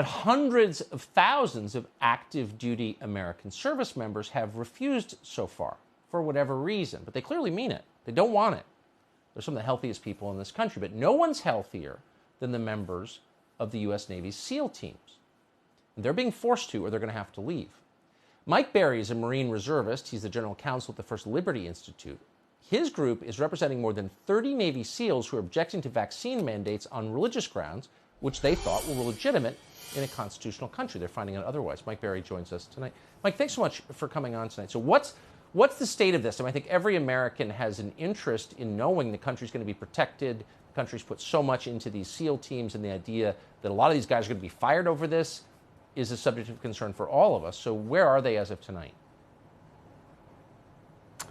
But hundreds of thousands of active duty American service members have refused so far for whatever reason. But they clearly mean it. They don't want it. They're some of the healthiest people in this country. But no one's healthier than the members of the U.S. Navy's SEAL teams. And they're being forced to, or they're going to have to leave. Mike Berry is a Marine reservist. He's the general counsel at the First Liberty Institute. His group is representing more than 30 Navy SEALs who are objecting to vaccine mandates on religious grounds, which they thought were legitimate in a constitutional country. They're finding out otherwise. Mike Berry joins us tonight. Mike, thanks so much for coming on tonight. So what's the state of this? I think every American has an interest in knowing the country's going to be protected. The country's put so much into these SEAL teams, and the idea that a lot of these guys are going to be fired over this is a subject of concern for all of us. So where are they as of tonight?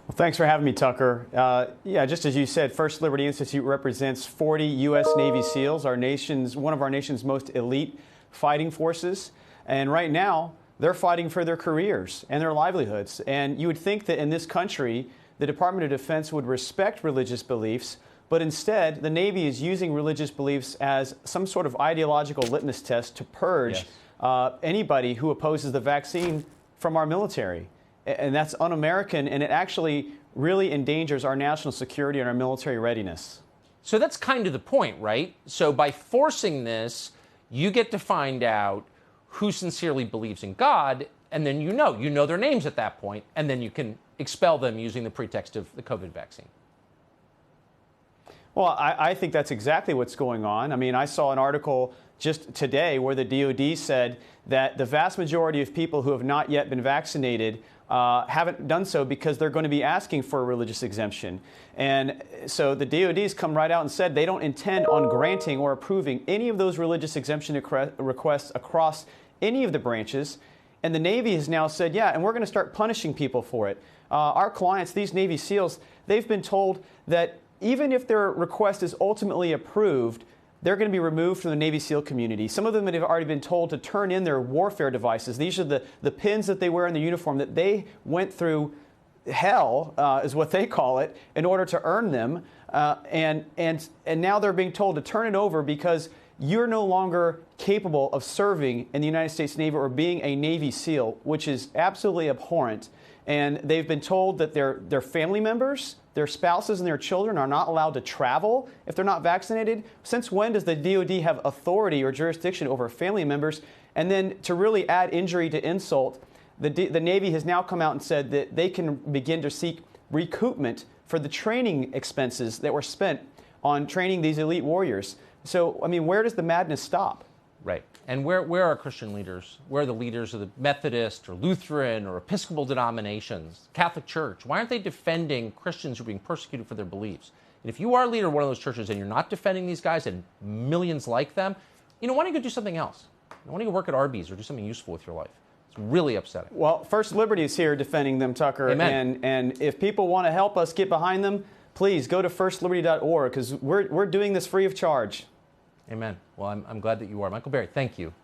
Well, thanks for having me, Tucker. Just as you said, First Liberty Institute represents 40 U.S. Navy SEALs, one of our nation's most elite fighting forces. And right now, they're fighting for their careers and their livelihoods. And you would think that in this country, the Department of Defense would respect religious beliefs, but instead, the Navy is using religious beliefs as some sort of ideological litmus test to purge anybody who opposes the vaccine from our military. And that's un-American, and it actually really endangers our national security and our military readiness. So that's kind of the point, right? So by forcing this, you get to find out who sincerely believes in God, and then you know their names at that point, and then you can expel them using the pretext of the COVID vaccine. Well, I think that's exactly what's going on. I mean, I saw an article just today where the DOD said that the vast majority of people who have not yet been vaccinated haven't done so because they're going to be asking for a religious exemption. And so the DOD's come right out and said they don't intend on granting or approving any of those religious exemption requests across any of the branches. And the Navy has now said, and we're going to start punishing people for it. Our clients, these Navy SEALs, they've been told that even if their request is ultimately approved, they're going to be removed from the Navy SEAL community. Some of them have already been told to turn in their warfare devices. These are the pins that they wear in the uniform that they went through hell, is what they call it, in order to earn them. And now they're being told to turn it over because you're no longer capable of serving in the United States Navy or being a Navy SEAL, which is absolutely abhorrent. And they've been told that their family members, their spouses and their children are not allowed to travel if they're not vaccinated. Since when does the DOD have authority or jurisdiction over family members? And then to really add injury to insult, the Navy has now come out and said that they can begin to seek recoupment for the training expenses that were spent on training these elite warriors. So, I mean, where does the madness stop? Right. And where are Christian leaders? Where are the leaders of the Methodist or Lutheran or Episcopal denominations, Catholic Church? Why aren't they defending Christians who are being persecuted for their beliefs? And if you are a leader of one of those churches and you're not defending these guys and millions like them, why don't you go do something else? Why don't you go work at Arby's or do something useful with your life? It's really upsetting. Well, First Liberty is here defending them, Tucker. Amen. And if people want to help us get behind them, please go to firstliberty.org because we're doing this free of charge. Amen. Well, I'm glad that you are. Michael Berry, thank you.